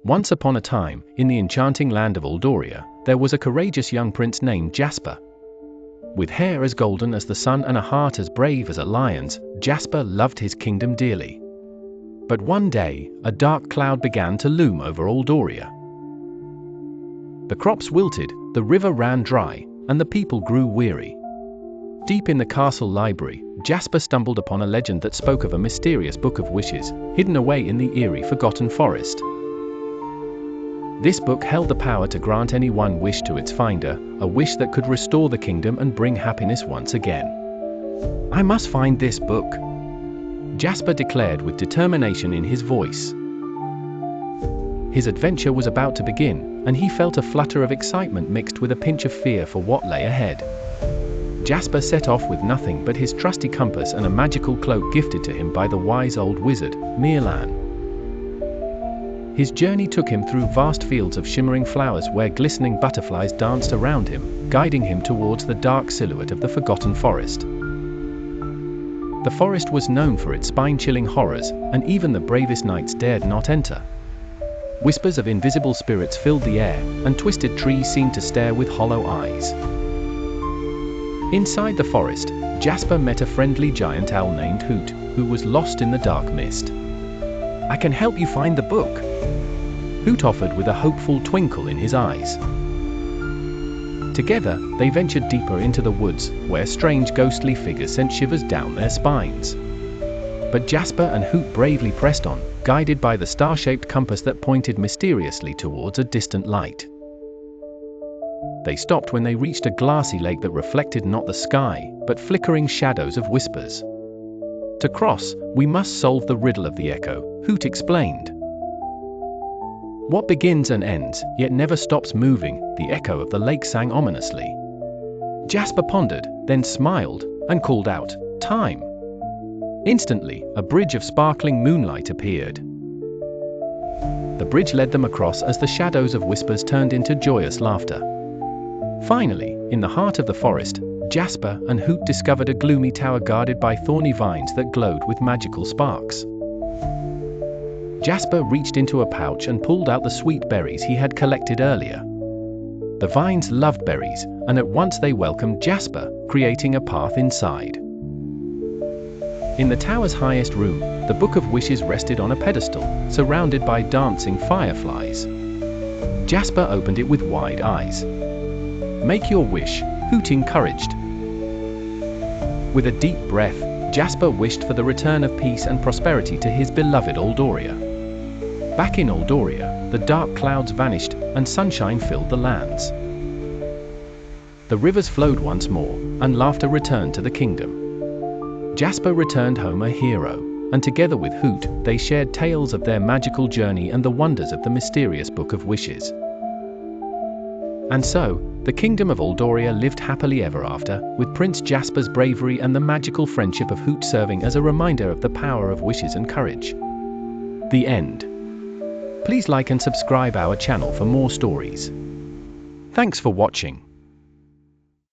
Once upon a time, in the enchanting land of Aldoria, there was a courageous young prince named Jasper. With hair as golden as the sun and a heart as brave as a lion's, Jasper loved his kingdom dearly. But one day, a dark cloud began to loom over Aldoria. The crops wilted, the river ran dry, and the people grew weary. Deep in the castle library, Jasper stumbled upon a legend that spoke of a mysterious book of wishes, hidden away in the eerie forgotten forest. This book held the power to grant any one wish to its finder, a wish that could restore the kingdom and bring happiness once again. "I must find this book," Jasper declared with determination in his voice. His adventure was about to begin, and he felt a flutter of excitement mixed with a pinch of fear for what lay ahead. Jasper set off with nothing but his trusty compass and a magical cloak gifted to him by the wise old wizard, Mirlan. His journey took him through vast fields of shimmering flowers where glistening butterflies danced around him, guiding him towards the dark silhouette of the forgotten forest. The forest was known for its spine-chilling horrors, and even the bravest knights dared not enter. Whispers of invisible spirits filled the air, and twisted trees seemed to stare with hollow eyes. Inside the forest, Jasper met a friendly giant owl named Hoot, who was lost in the dark mist. "I can help you find the book," Hoot offered with a hopeful twinkle in his eyes. Together, they ventured deeper into the woods, where strange ghostly figures sent shivers down their spines. But Jasper and Hoot bravely pressed on, guided by the star-shaped compass that pointed mysteriously towards a distant light. They stopped when they reached a glassy lake that reflected not the sky, but flickering shadows of whispers. "To cross, we must solve the riddle of the echo," Hoot explained. "What begins and ends, yet never stops moving," the echo of the lake sang ominously. Jasper pondered, then smiled, and called out, "Time!" Instantly, a bridge of sparkling moonlight appeared. The bridge led them across as the shadows of whispers turned into joyous laughter. Finally, in the heart of the forest, Jasper and Hoot discovered a gloomy tower guarded by thorny vines that glowed with magical sparks. Jasper reached into a pouch and pulled out the sweet berries he had collected earlier. The vines loved berries, and at once they welcomed Jasper, creating a path inside. In the tower's highest room, the Book of Wishes rested on a pedestal, surrounded by dancing fireflies. Jasper opened it with wide eyes. "Make your wish," Hoot encouraged. With a deep breath, Jasper wished for the return of peace and prosperity to his beloved Aldoria. Back in Aldoria, the dark clouds vanished, and sunshine filled the lands. The rivers flowed once more, and laughter returned to the kingdom. Jasper returned home a hero, and together with Hoot, they shared tales of their magical journey and the wonders of the mysterious Book of Wishes. And so, the kingdom of Aldoria lived happily ever after, with Prince Jasper's bravery and the magical friendship of Hoot serving as a reminder of the power of wishes and courage. The end. Please like and subscribe our channel for more stories. Thanks for watching.